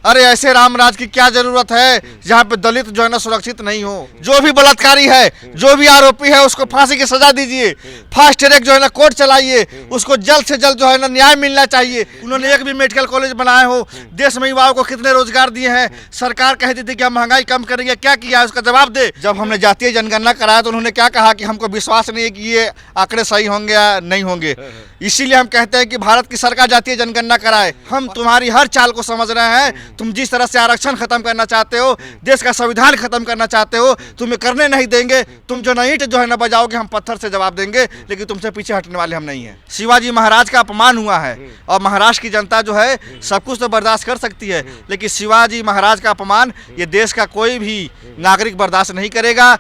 अरे ऐसे रामराज की क्या जरूरत है जहाँ पे दलित जो है ना सुरक्षित नहीं हो। जो भी बलात्कारी है, जो भी आरोपी है, उसको फांसी की सजा दीजिए। फास्ट ट्रैक जो है ना कोर्ट चलाइए, उसको जल्द से जल्द जो है ना न्याय मिलना चाहिए। उन्होंने एक भी मेडिकल कॉलेज बनाए हो, देश में युवाओं को कितने रोजगार दिए हैं। सरकार कहती थी कि हम महंगाई कम करेंगे, क्या किया है उसका जवाब दे। जब हमने जातीय जनगणना कराया तो उन्होंने क्या कहा कि हमको विश्वास नहीं है कि ये आंकड़े सही होंगे या नहीं होंगे। इसीलिए हम कहते हैं कि भारत की सरकार जातीय जनगणना कराए। हम तुम्हारी हर चाल को समझ रहे हैं। तुम जिस तरह से आरक्षण खत्म करना चाहते हो, देश का संविधान खत्म करना चाहते हो, तुम्हें करने नहीं देंगे। तुम जो ईंट जो है ना बजाओगे, हम पत्थर से जवाब देंगे, लेकिन तुमसे पीछे हटने वाले हम नहीं हैं। शिवाजी महाराज का अपमान हुआ है और महाराष्ट्र की जनता जो है सब कुछ तो बर्दाश्त कर सकती है, लेकिन शिवाजी महाराज का अपमान ये देश का कोई भी नागरिक बर्दाश्त नहीं करेगा।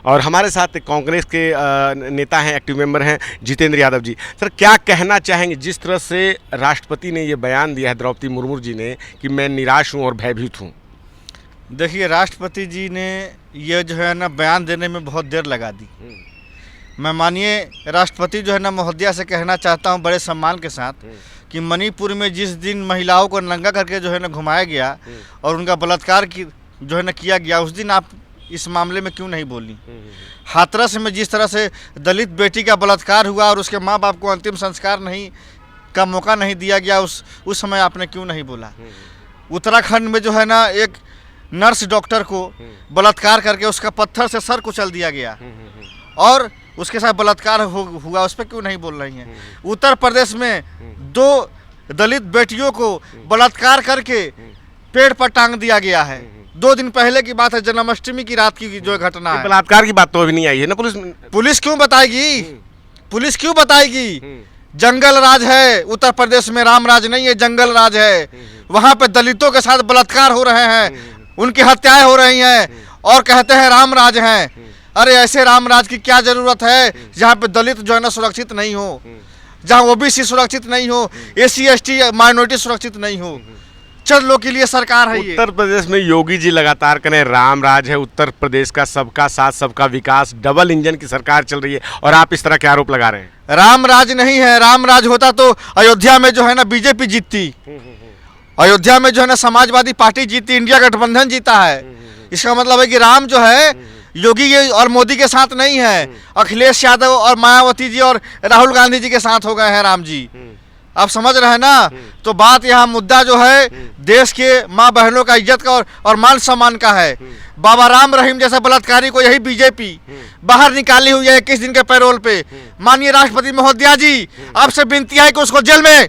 और हमारे साथ कांग्रेस के नेता हैं, एक्टिव मेंबर हैं जितेंद्र यादव जी। सर, क्या कहना चाहेंगे जिस तरह से राष्ट्रपति ने ये बयान दिया है, द्रौपदी मुर्मू जी ने, कि मैं निराश हूँ और भयभीत हूँ? देखिए, राष्ट्रपति जी ने ये जो है ना बयान देने में बहुत देर लगा दी। मैं मानिए राष्ट्रपति जो है ना महोदया से कहना चाहता हूँ बड़े सम्मान के साथ कि मणिपुर में जिस दिन महिलाओं को नंगा करके जो है ना घुमाया गया और उनका बलात्कार की जो है ना किया गया, उस दिन आप इस मामले में क्यों नहीं बोली। हाथरस में जिस तरह से दलित बेटी का बलात्कार हुआ और उसके माँ बाप को अंतिम संस्कार नहीं का मौका नहीं दिया गया, उस समय आपने क्यों नहीं बोला। उत्तराखंड में जो है ना एक नर्स डॉक्टर को बलात्कार करके उसका पत्थर से सर कुचल दिया गया और उसके साथ बलात्कार हुआ, उस पर क्यों नहीं बोल रही हैं। उत्तर प्रदेश में 2 दलित बेटियों को बलात्कार करके पेड़ पर टांग दिया गया है। 2 दिन पहले की बात है, जन्माष्टमी की रात की जो घटना है। बलात्कार की बात तो अभी नहीं आई है ना। पुलिस क्यों बताएगी? पुलिस क्यों बताएगी? जंगल राज है उत्तर प्रदेश में, राम राज नहीं है, जंगल राज है। वहाँ पे दलितों के साथ बलात्कार हो रहे हैं, उनकी हत्याएं हो रही हैं और कहते हैं राम राज हैं। अरे ऐसे राम राज की क्या जरूरत है जहाँ पे दलित जो है ना सुरक्षित नहीं हो, जहाँ ओबीसी सुरक्षित नहीं हो, SC ST माइनॉरिटी सुरक्षित नहीं हो। चंद लोग के लिए सरकार है। उत्तर प्रदेश में योगी जी लगातार करें राम राज है, उत्तर प्रदेश का सबका साथ सबका विकास, डबल इंजन की सरकार चल रही है, और आप इस तरह के आरोप लगा रहे हैं। राम राज नहीं है। राम राज होता तो अयोध्या में जो है ना बीजेपी जीतती, अयोध्या में जो है ना समाजवादी पार्टी जीतती, इंडिया गठबंधन जीता है। इसका मतलब है कि राम जो है योगी और मोदी के साथ नहीं है, अखिलेश यादव और मायावती जी और राहुल गांधी जी के साथ हो गए हैं राम जी। आप समझ रहे हैं ना। तो बात यहाँ मुद्दा जो है देश के माँ बहनों का इज्जत का और मान सम्मान का है। बाबा राम रहीम जैसा बलात्कारी को यही बीजेपी बाहर निकाली हुई है 21 दिन के पैरोल पे। माननीय राष्ट्रपति महोदया जी, आपसे विनती है कि उसको जेल में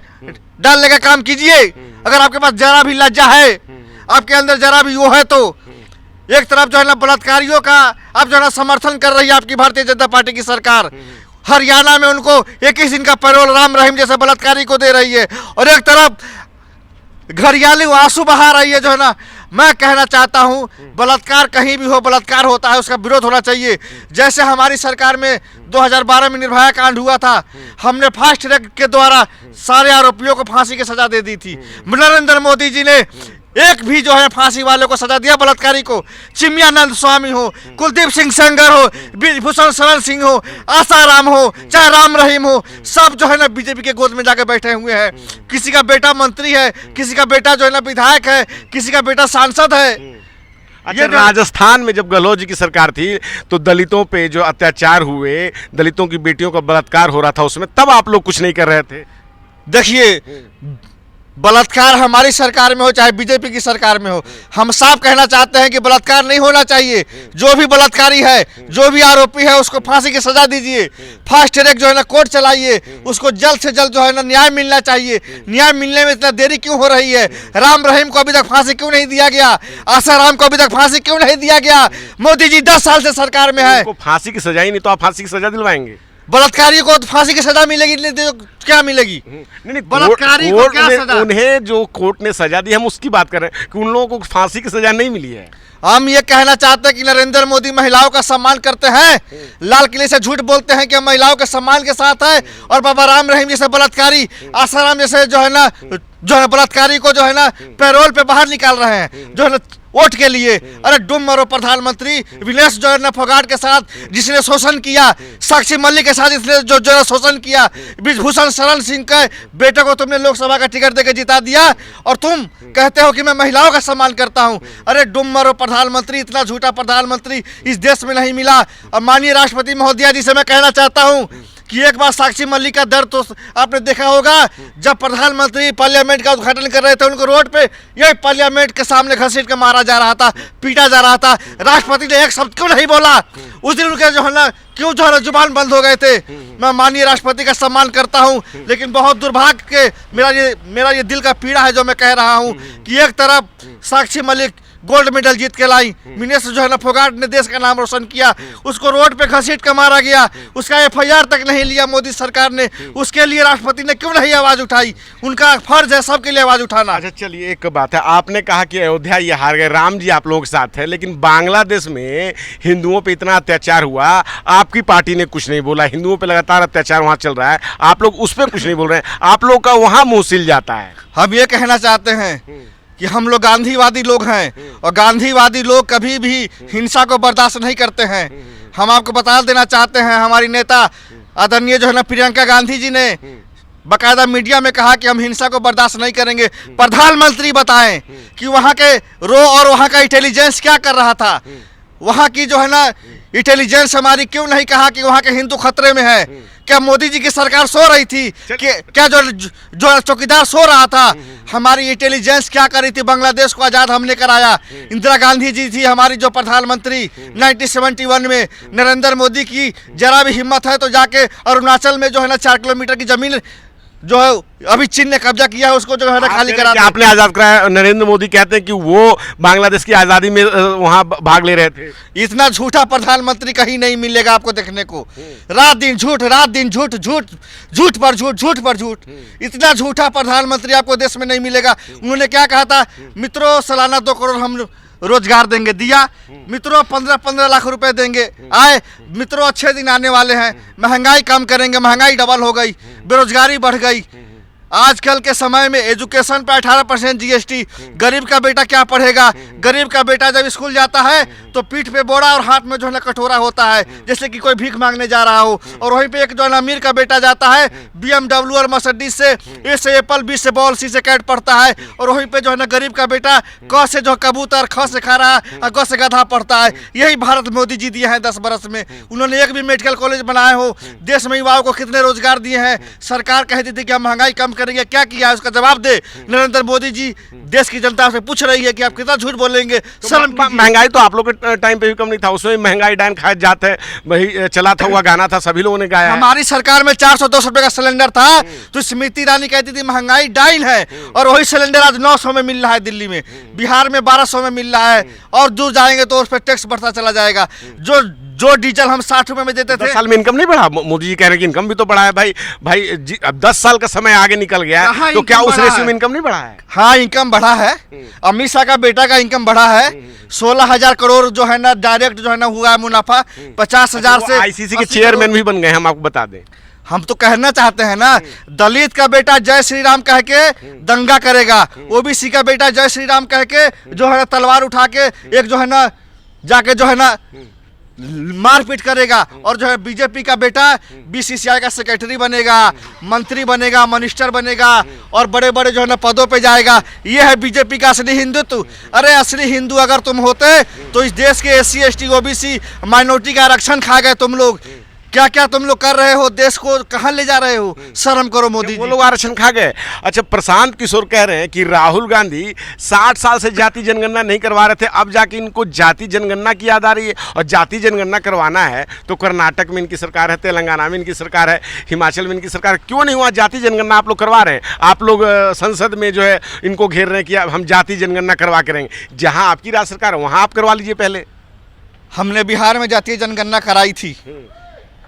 डालने का काम कीजिए। अगर आपके पास जरा भी लज्जा है, आपके अंदर जरा भी वो है, तो एक तरफ जो है ना बलात्कारियों का आप जो है ना समर्थन कर रही है आपकी भारतीय जनता पार्टी की सरकार, हरियाणा में उनको 21 दिन का पैरोल राम रहीम जैसे बलात्कारी को दे रही है, और एक तरफ घरियाली आंसू बहा रही है जो है ना। मैं कहना चाहता हूं बलात्कार कहीं भी हो, बलात्कार होता है, उसका विरोध होना चाहिए। जैसे हमारी सरकार में 2012 में निर्भया कांड हुआ था, हमने फास्ट ट्रैक के द्वारा सारे आरोपियों को फांसी की सजा दे दी थी। नरेंद्र मोदी जी ने एक भी जो है फांसी वाले को सजा दिया बलात्कारी को। चिन्मयानंद स्वामी हो, कुलदीप सिंह सेंगर हो, ब्रिजभूषण शरण सिंह हो, आसाराम हो, चाहे राम रहीम हो, सब जो है ना बीजेपी के गोद में जाके बैठे हुए हैं। किसी का बेटा मंत्री है, किसी का बेटा जो है ना विधायक है, किसी का बेटा सांसद है। अच्छा, राजस्थान में जब गहलोत जी की सरकार थी तो दलितों पे जो अत्याचार हुए, दलितों की बेटियों का बलात्कार हो रहा था, उसमें तब आप लोग कुछ नहीं कर रहे थे। देखिए, बलात्कार हमारी सरकार में हो चाहे बीजेपी की सरकार में हो, हम साफ कहना चाहते हैं कि बलात्कार नहीं होना चाहिए। जो भी बलात्कारी है, जो भी आरोपी है, उसको फांसी की सजा दीजिए। फास्ट ट्रैक जो है ना कोर्ट चलाइए, उसको जल्द से जल्द जो है ना न्याय मिलना चाहिए। न्याय मिलने में इतना देरी क्यों हो रही है? राम रहीम को अभी तक फांसी क्यों नहीं दिया गया? आसाराम को अभी तक फांसी क्यों नहीं दिया गया? मोदी जी 10 साल से सरकार में है। फांसी की सजा ही नहीं, तो आप फांसी की सजा दिलवाएंगे? बलात्कारी को फांसी की सजा मिलेगी, नहीं क्या मिलेगी? नहीं, बलात्कारी को क्या सजा? उन्हें जो कोर्ट ने सजा दी, हम उसकी बात कर रहे हैं कि उन लोगों को फांसी की सजा नहीं मिली है। हम ये कहना चाहते हैं कि नरेंद्र मोदी महिलाओं का सम्मान करते हैं, लाल किले से झूठ बोलते हैं कि हम महिलाओं के सम्मान के साथ है, और बाबा राम रहीम जैसे बलात्कारी, आसाराम जैसे जो है ना बलात्कारी को जो है ना पैरोल पे बाहर निकाल रहे हैं जो है ना वोट के लिए। अरे डुम मरो प्रधानमंत्री विनेश जो है ना फोगाट के साथ जिसने शोषण किया, साक्षी मलिक के साथ इसने जो है शोषण किया, ब्रिजभूषण शरण सिंह के बेटे को तुमने लोकसभा का टिकट देकर जिता दिया, और तुम कहते हो कि मैं महिलाओं का सम्मान करता हूं। अरे डुम मरो प्रधानमंत्री, इतना झूठा प्रधानमंत्री इस देश में नहीं मिला। और माननीय राष्ट्रपति महोदया जी से मैं कहना चाहता हूं कि एक बार साक्षी मलिक का दर्द तो आपने देखा होगा, जब प्रधानमंत्री पार्लियामेंट का उद्घाटन कर रहे थे उनको रोड पे यही पार्लियामेंट के सामने घसीट कर मारा जा रहा था, पीटा जा रहा था। राष्ट्रपति ने एक शब्द क्यों नहीं बोला? उस दिन उनके जो है ना क्यों जो है ना जुबान बंद हो गए थे? मैं माननीय राष्ट्रपति का सम्मान करता हूं, लेकिन बहुत दुर्भाग्य के मेरा ये दिल का पीड़ा है जो मैं कह रहा हूं कि एक तरफ साक्षी मलिक गोल्ड मेडल जीत के लाई, मिनिस्टर जो है ना फोगाट ने देश का नाम रोशन किया, उसको रोड पे घसीट कर मारा गया, उसका एफआईआर तक नहीं लिया मोदी सरकार ने, उसके लिए राष्ट्रपति ने क्यों नहीं आवाज उठाई? उनका फर्ज है सबके लिए आवाज उठाना। अच्छा चलिए, एक बात है, आपने कहा कि अयोध्या ये हार गए, राम जी आप लोगों के साथ है, लेकिन बांग्लादेश में हिंदुओं पे इतना अत्याचार हुआ, आपकी पार्टी ने कुछ नहीं बोला, हिंदुओं पे लगातार अत्याचार वहाँ चल रहा है, आप लोग उस पर कुछ नहीं बोल रहे हैं, आप लोग का वहाँ मुँह सिल जाता है। हम ये कहना चाहते हैं कि हम लोग गांधीवादी लोग हैं, और गांधीवादी लोग कभी भी हिंसा को बर्दाश्त नहीं करते हैं। हम आपको बता देना चाहते हैं, हमारी नेता आदरणीय जो है ना प्रियंका गांधी जी ने बाकायदा मीडिया में कहा कि हम हिंसा को बर्दाश्त नहीं करेंगे। प्रधानमंत्री बताएं कि वहाँ के और वहाँ का इंटेलिजेंस क्या कर रहा था? वहाँ की जो है ना इंटेलिजेंस हमारी क्यों नहीं कहा कि वहाँ के हिंदू खतरे में है? क्या मोदी जी की सरकार सो रही थी? क्या जो चौकीदार सो रहा था? हमारी इंटेलिजेंस क्या कर रही थी? बांग्लादेश को आज़ाद हमने कराया, इंदिरा गांधी जी थी हमारी जो प्रधानमंत्री 1971 में। नरेंद्र मोदी की जरा भी हिम्मत है तो जाके अरुणाचल में जो है ना 4 किलोमीटर की जमीन जो है अभी चीन ने कब्जा किया है उसको जो है ना खाली करा दिया। आपने आजाद कराया, नरेंद्र मोदी कहते हैं कि वो बांग्लादेश की आज़ादी में वहाँ भाग ले रहे थे। इतना झूठा प्रधानमंत्री कहीं नहीं मिलेगा आपको देखने को। रात दिन झूठ, रात दिन झूठ, झूठ झूठ पर झूठ, झूठ पर झूठ। इतना झूठा प्रधानमंत्री आपको देश में नहीं मिलेगा। उन्होंने क्या कहा था? मित्रों सालाना 2 करोड़ हम रोजगार देंगे, दिया। मित्रों 15-15 लाख रुपए देंगे, आए। मित्रों अच्छे दिन आने वाले हैं, महंगाई कम करेंगे, महंगाई डबल हो गई, बेरोजगारी बढ़ गई। आजकल के समय में एजुकेशन पे 18% जीएसटी। गरीब का बेटा क्या पढ़ेगा? गरीब का बेटा जब स्कूल जाता है तो पीठ पे बोरा और हाथ में जो है ना कटोरा होता है, जैसे कि कोई भीख मांगने जा रहा हो। और वहीं पे एक जो है ना अमीर का बेटा जाता है BMW और मर्सिडीज से, ए से एप्पल, बी से बॉल, सी से कैट पढ़ता है। और वहीं पे जो है ना गरीब का बेटा क से जो कबूतर, ख से खा रहा और ग से गधा पढ़ता है। यही भारत मोदी जी दिए हैं 10 बरस में। उन्होंने एक भी मेडिकल कॉलेज बनाए हो? देश में युवाओं को कितने रोजगार दिए हैं? सरकार कहती थी कि हम महंगाई कम करेंगे, क्या किया है? उसका जवाब दे। नरेंद्र मोदी जी देश की जनता से पूछ रही है कि आप कितना झूठ बोलेंगे। महंगाई तो आप लोग के टाइम पे भी कम नहीं था, उसमें महंगाई डाइन खाए जाते हैं, वही चला था हुआ गाना था, सभी लोगों ने गाया। हमारी सरकार में 400-200 रुपए का सिलेंडर था तो स्मृति ईरानी कहती थी महंगाई डाइन है, और वही सिलेंडर आज 900 में मिल रहा है दिल्ली में, बिहार में 1200 में मिल रहा है, और दूर जाएंगे तो उस पर टैक्स बढ़ता चला जाएगा। जो डीजल हम 60 रुपए में देते थे। 10 साल में इनकम नहीं बढ़ा? मोदी जी कह रहे हैं कि इनकम भी तो बढ़ा है। भाई अब 10 साल का समय आगे निकल गया तो क्या उस रेशियो में इनकम नहीं बढ़ा है? हाँ, इनकम बढ़ा है। अमित शाह का बेटा का इनकम बढ़ा है। 16,000 करोड़ जो है ना डायरेक्ट जो है ना हुआ है मुनाफा। 50,000 से आईसीसी के चेयरमैन भी बन गए, हम आपको बता दें। हम तो कहना चाहते हैं ना, दलित का बेटा जय श्री राम कह के दंगा करेगा, ओबीसी का बेटा जय श्री राम कह के जो है तलवार उठा के एक जो है ना जाके जो है ना मारपीट करेगा, और जो है बीजेपी का बेटा बीसीसीआई का सेक्रेटरी बनेगा, मंत्री बनेगा, मिनिस्टर बनेगा, और बड़े बड़े जो है ना पदों पे जाएगा। ये है बीजेपी का असली हिंदुत्व। अरे असली हिंदू अगर तुम होते तो इस देश के SC ST OBC माइनॉरिटी का आरक्षण खा गए तुम लोग। क्या क्या तुम लोग कर रहे हो? देश को कहां ले जा रहे हो? शर्म करो मोदी जी। वो लोग आरक्षण खा गए। अच्छा, प्रशांत किशोर कह रहे हैं कि राहुल गांधी 60 साल से जाति जनगणना नहीं करवा रहे थे, अब जाके इनको जाति जनगणना की याद आ रही है। और जाति जनगणना करवाना है तो कर्नाटक में इनकी सरकार है, तेलंगाना में इनकी सरकार है, हिमाचल में इनकी सरकार, क्यों नहीं हुआ जाति जनगणना? आप लोग करवा रहे हैं, आप लोग संसद में जो है इनको घेर रहे हैं कि हम जाति जनगणना करवा के रहेंगे। जहाँ आपकी राज्य सरकार है वहाँ आप करवा लीजिए पहले। हमने बिहार में जातीय जनगणना कराई थी,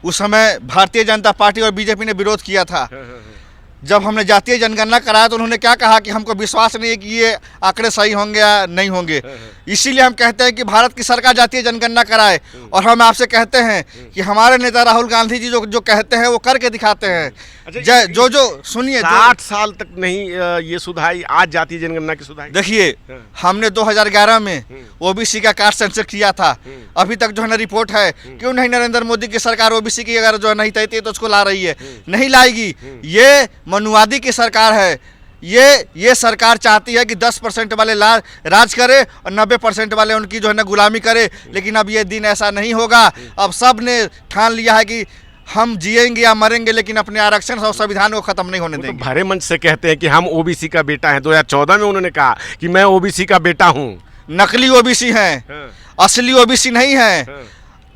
उस समय भारतीय जनता पार्टी और बीजेपी ने विरोध किया था। जब हमने जातीय जनगणना कराया तो उन्होंने क्या कहा कि हमको विश्वास नहीं है कि ये आंकड़े सही होंगे या नहीं होंगे। इसीलिए हम कहते हैं कि भारत की सरकार जातीय जनगणना कराए। और हम आपसे कहते हैं कि हमारे नेता राहुल गांधी जी जो कहते हैं वो करके दिखाते हैं। अच्छा, जो सुनिए, 60 साल तक नहीं ये सुधाई, आज जातीय जनगणना की सुधाई। देखिए, हमने 2011 में ओबीसी का कास्ट सेंसस किया था। अभी तक जो है ना रिपोर्ट है, क्यों नहीं नरेंद्र मोदी की सरकार ओबीसी की अगर जो है नहीं तय तो उसको ला रही है? नहीं लाएगी। ये मनुवादी की सरकार है। ये सरकार चाहती है कि 10% वाले राज करे और 90% वाले उनकी जो है ना गुलामी करे। लेकिन अब ये दिन ऐसा नहीं होगा। अब सब ने ठान लिया है कि हम जिएंगे या मरेंगे, लेकिन अपने आरक्षण और संविधान को खत्म नहीं होने देंगे। तो भरे मंच से कहते हैं कि हम ओबीसी का बेटा हैं। 2014 में उन्होंने कहा कि मैं ओबीसी का बेटा हूं। नकली ओबीसी हैं, असली ओबीसी नहीं है।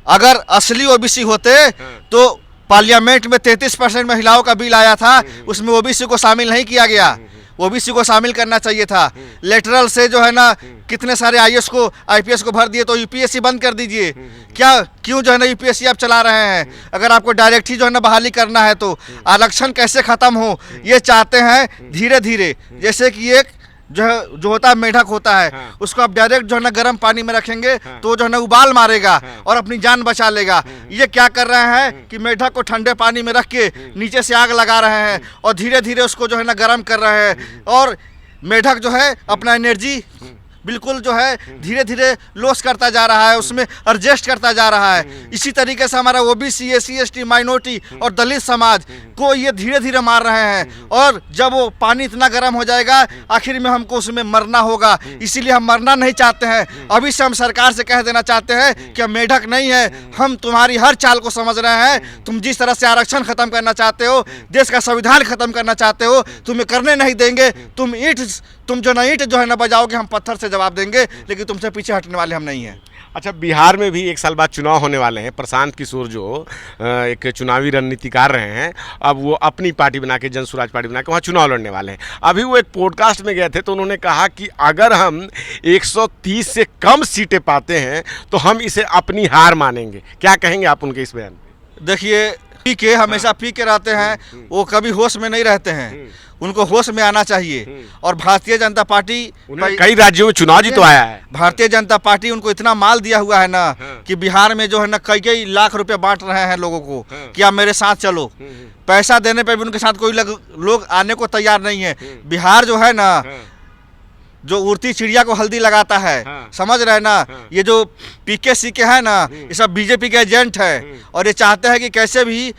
अगर असली ओबीसी होते तो पार्लियामेंट में 33% महिलाओं का बिल आया था, उसमें ओबीसी को शामिल नहीं किया गया। ओबीसी को शामिल करना चाहिए था। लेटरल से जो है ना कितने सारे आईएएस को आईपीएस को भर दिए, तो यूपीएससी बंद कर दीजिए। क्यों जो है ना यूपीएससी आप चला रहे हैं? अगर आपको डायरेक्ट ही जो है ना बहाली करना है तो आरक्षण कैसे खत्म हो, ये चाहते हैं धीरे धीरे। जैसे कि एक जो होता है मेढक होता है, उसको आप डायरेक्ट जो है ना गर्म पानी में रखेंगे तो जो है ना उबाल मारेगा और अपनी जान बचा लेगा। ये क्या कर रहे हैं कि मेढक को ठंडे पानी में रख के नीचे से आग लगा रहे हैं और धीरे धीरे उसको जो है ना गर्म कर रहे हैं। और मेढक जो है अपना एनर्जी बिल्कुल जो है धीरे धीरे लॉस करता जा रहा है, उसमें एडजस्ट करता जा रहा है। इसी तरीके से हमारा ओबीसी, एससी, एसटी, माइनॉरिटी और दलित समाज को ये धीरे धीरे मार रहे हैं। और जब वो पानी इतना गर्म हो जाएगा, आखिर में हमको उसमें मरना होगा। इसीलिए हम मरना नहीं चाहते हैं। अभी से हम सरकार से कह देना चाहते हैं कि हम मेढक नहीं है, हम तुम्हारी हर चाल को समझ रहे हैं। तुम जिस तरह से आरक्षण खत्म करना चाहते हो, देश का संविधान खत्म करना चाहते हो, तुम्हें करने नहीं देंगे। तुम जो ना ईंट जो है ना बजाओगे, हम पत्थर से जवाब देंगे, लेकिन तुमसे पीछे हटने वाले हम नहीं हैं। अच्छा, बिहार में भी 1 साल बाद चुनाव होने वाले हैं। प्रशांत किशोर जो एक चुनावी रणनीतिकार रहे हैं, अब वो अपनी पार्टी बना के, जन स्वराज पार्टी बना के वहाँ चुनाव लड़ने वाले हैं। अभी वो एक पॉडकास्ट में गए थे तो उन्होंने कहा कि अगर हम 130 से कम सीटें पाते हैं तो हम इसे अपनी हार मानेंगे। क्या कहेंगे आप उनके इस बयान पे? देखिए, पी के हमेशा पी के रहते हैं, वो कभी होश में नहीं रहते हैं। उनको होश में आना चाहिए। और भारतीय जनता पार्टी कई राज्यों में चुनाव जितवाया है। भारतीय जनता पार्टी उनको इतना माल दिया हुआ है ना कि बिहार में जो है ना कई लाख रुपए बांट रहे हैं लोगों को कि आप मेरे साथ चलो। पैसा देने पे भी उनके साथ कोई लोग आने को तैयार नहीं है। बिहार जो है ना, जो उड़ती चिड़िया को हल्दी लगाता है, समझ रहे ना, ये जो पीके सीके है ना, ये सब बीजेपी के एजेंट है। और ये चाहते हैं कि कैसे भी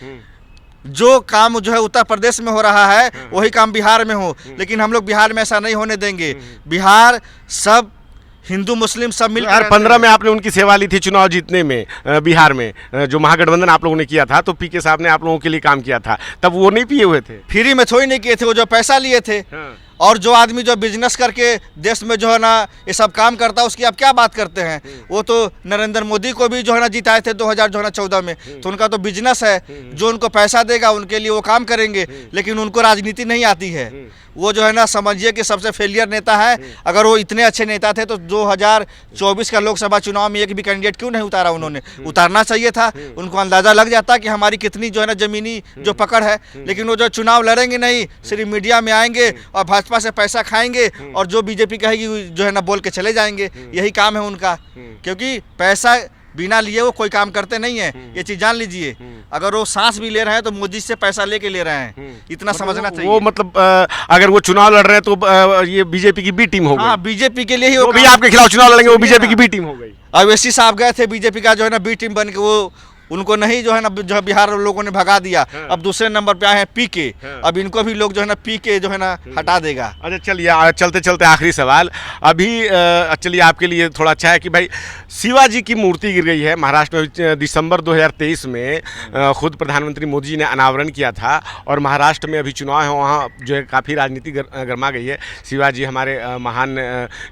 जो काम जो है उत्तर प्रदेश में हो रहा है वही काम बिहार में हो। लेकिन हम लोग बिहार में ऐसा नहीं होने देंगे। बिहार सब हिंदू मुस्लिम सब मिलकर 2015 में आपने उनकी सेवा ली थी चुनाव जीतने में। बिहार में जो महागठबंधन आप लोगों ने किया था, तो पीके साहब ने आप लोगों के लिए काम किया था। तब वो नहीं पिए हुए थे? फ्री में थोड़ी नहीं किए थे, वो जो पैसा लिए थे। और जो आदमी जो बिजनेस करके देश में जो है ना ये सब काम करता है, उसकी आप क्या बात करते हैं? वो तो नरेंद्र मोदी को भी जो है ना जिताए थे 2014 में। तो उनका तो बिजनेस है, जो उनको पैसा देगा उनके लिए वो काम करेंगे। लेकिन उनको राजनीति नहीं आती है। वो जो है ना समझिए कि सबसे फेलियर नेता है। अगर वो इतने अच्छे नेता थे तो 2024 का लोकसभा चुनाव में एक भी कैंडिडेट क्यों नहीं उतारा? उन्होंने उतारना चाहिए था। उनको अंदाजा लग जाता कि हमारी कितनी जो है ना जमीनी जो पकड़ है। लेकिन वो जो चुनाव लड़ेंगे नहीं, सिर्फ मीडिया में आएंगे और भाजपा से पैसा खाएंगे और जो बीजेपी कहेगी जो है ना बोल के चले जाएंगे। यही काम है उनका, क्योंकि पैसा बिना लिए वो कोई काम करते नहीं है। ये चीज जान लीजिए। अगर वो सांस भी ले रहे हैं तो मोदी से पैसा लेके ले रहे हैं, इतना समझना चाहिए। वो मतलब अगर वो चुनाव लड़ रहे हैं तो ये बीजेपी की बी टीम हो गई। हाँ, बीजेपी के लिए ही वो भी आपके खिलाफ चुनाव लड़ेंगे, वो बीजेपी की बी टीम हो गई। अवैसी साहब गए थे बीजेपी का जो है ना बी टीम बन के, वो उनको नहीं जो है ना जो बिहार लोगों ने भगा दिया। अब दूसरे नंबर पे आए हैं पी के। अब इनको भी लोग जो है ना पी के जो है ना हटा देगा। अच्छा, चलिए चलते चलते आखिरी सवाल अभी चलिए आपके लिए थोड़ा अच्छा है कि भाई शिवाजी की मूर्ति गिर गई है महाराष्ट्र में। दिसंबर 2023 में खुद प्रधानमंत्री मोदी जी ने अनावरण किया था। और महाराष्ट्र में अभी चुनाव है, वहाँ जो है काफ़ी राजनीति गर्मा गई है। शिवाजी हमारे महान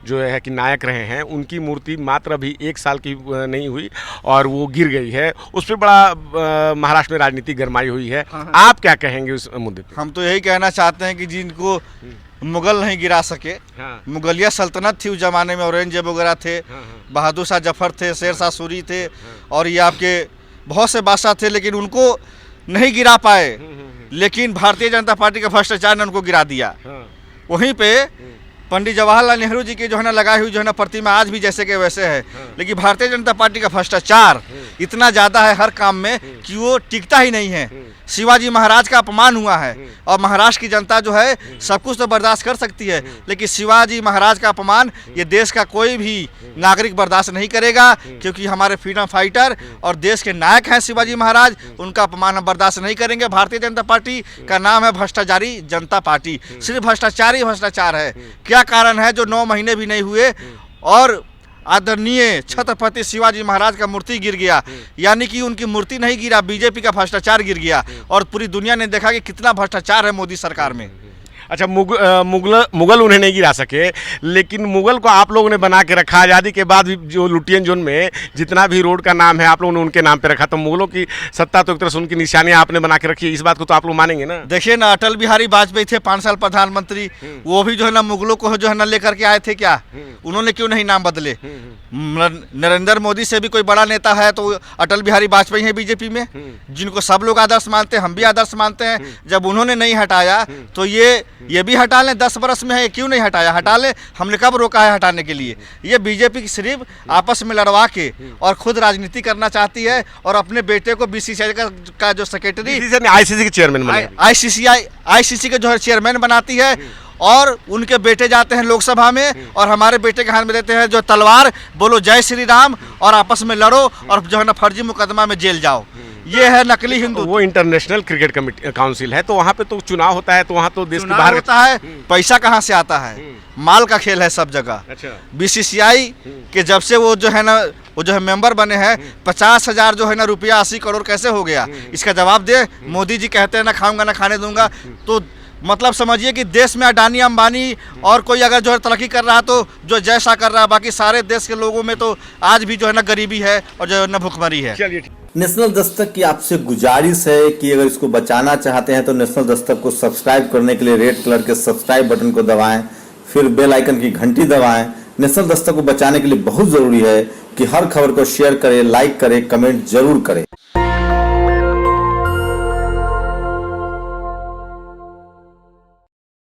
जो है कि नायक रहे हैं, उनकी मूर्ति मात्र अभी 1 साल की नहीं हुई और वो गिर गई है। उस पर बड़ा महाराष्ट्र में राजनीति गरमाई हुई है। आप क्या कहेंगे उस मुद्दे पे? हम तो यही कहना चाहते हैं कि जिनको मुगल नहीं गिरा सके, मुगलिया सल्तनत थी उस जमाने में, औरंगजेब वगैरह थे, बहादुर शाह जफर थे, शेर शाह सूरी थे और ये आपके बहुत से बादशाह थे, लेकिन उनको नहीं गिरा पाए। लेकिन भारतीय जनता पार्टी का भ्रष्टाचार ने उनको गिरा दिया। हाँ। वहीं पे पंडित जवाहरलाल नेहरू जी की जो है ना लगाई हुई जो है ना प्रतिमा आज भी जैसे के वैसे है, लेकिन भारतीय जनता पार्टी का भ्रष्टाचार इतना ज़्यादा है हर काम में कि वो टिकता ही नहीं है। शिवाजी महाराज का अपमान हुआ है और महाराष्ट्र की जनता जो है सब कुछ तो बर्दाश्त कर सकती है, लेकिन शिवाजी महाराज का अपमान ये देश का कोई भी नागरिक बर्दाश्त नहीं करेगा, क्योंकि हमारे फ्रीडम फाइटर और देश के नायक हैं शिवाजी महाराज, उनका अपमान हम बर्दाश्त नहीं करेंगे। भारतीय जनता पार्टी का नाम है भ्रष्टाचारी जनता पार्टी, सिर्फ भ्रष्टाचार ही भ्रष्टाचार है। क्या कारण है जो 9 महीने भी नहीं हुए और आदरणीय छत्रपति शिवाजी महाराज का मूर्ति गिर गया, यानी कि उनकी मूर्ति नहीं गिरा, बीजेपी का भ्रष्टाचार गिर गया और पूरी दुनिया ने देखा कि कितना भ्रष्टाचार है मोदी सरकार में। अच्छा, मुगल उन्हें नहीं गिरा सके, लेकिन मुगल को आप लोगों ने बना के रखा। आज़ादी के बाद भी जो लुटियन जोन में जितना भी रोड का नाम है आप लोगों ने उनके नाम पे रखा, तो मुगलों की सत्ता तो एक तरह से उनकी निशानियां आपने बना के रखी है, इस बात को तो आप लोग मानेंगे ना। देखिए ना, अटल बिहारी वाजपेयी थे 5 साल प्रधानमंत्री, वो भी जो है ना मुगलों को जो है ना लेकर के आए थे क्या? उन्होंने क्यों नहीं नाम बदले? नरेंद्र मोदी से भी कोई बड़ा नेता है तो अटल बिहारी वाजपेयी है बीजेपी में, जिनको सब लोग आदर्श मानते हैं, हम भी आदर्श मानते हैं। जब उन्होंने नहीं हटाया तो ये भी हटा लें, 10 वर्ष में है, क्यों नहीं हटाया? हटा ले, हमने कब रोका है हटाने के लिए? ये बीजेपी सिर्फ आपस में लड़वा के और खुद राजनीति करना चाहती है और अपने बेटे को बीसीसीआई का जो सेक्रेटरी, आईसीसी के चेयरमैन, आईसीसी के जो है चेयरमैन बनाती है और उनके बेटे जाते हैं लोकसभा में और हमारे बेटे के हाथ में देते हैं जो तलवार, बोलो जय श्री राम और आपस में लड़ो और जो है ना फर्जी मुकदमा में जेल जाओ। ये है नकली हिंदू। वो इंटरनेशनल क्रिकेट कमेटी काउंसिल है, तो वहाँ पे तो चुनाव होता है, तो वहाँ तो देश के बाहर होता है, पैसा कहाँ से आता है? माल का खेल है सब जगह। अच्छा। बीसीसीआई के जब से वो जो है ना वो जो है मेंबर बने हैं, 50,000 जो है ना रुपया 80 करोड़ कैसे हो गया? इसका जवाब दे। मोदी जी कहते हैं ना खाऊंगा ना खाने दूंगा, तो मतलब समझिए कि देश में अडानी अंबानी और कोई अगर जो है तरक्की कर रहा है तो जो जैसा कर रहा है, बाकी सारे देश के लोगों में तो आज भी जो है ना गरीबी है और जो है ना भुखमरी है। चलिए, नेशनल दस्तक की आपसे गुजारिश है कि अगर इसको बचाना चाहते हैं तो नेशनल दस्तक को सब्सक्राइब करने के लिए रेड कलर के सब्सक्राइब बटन को दबाएं, फिर बेल आइकन की घंटी दबाएं। नेशनल दस्तक को बचाने के लिए बहुत जरूरी है कि हर खबर को शेयर करें, लाइक करें, कमेंट जरूर करें।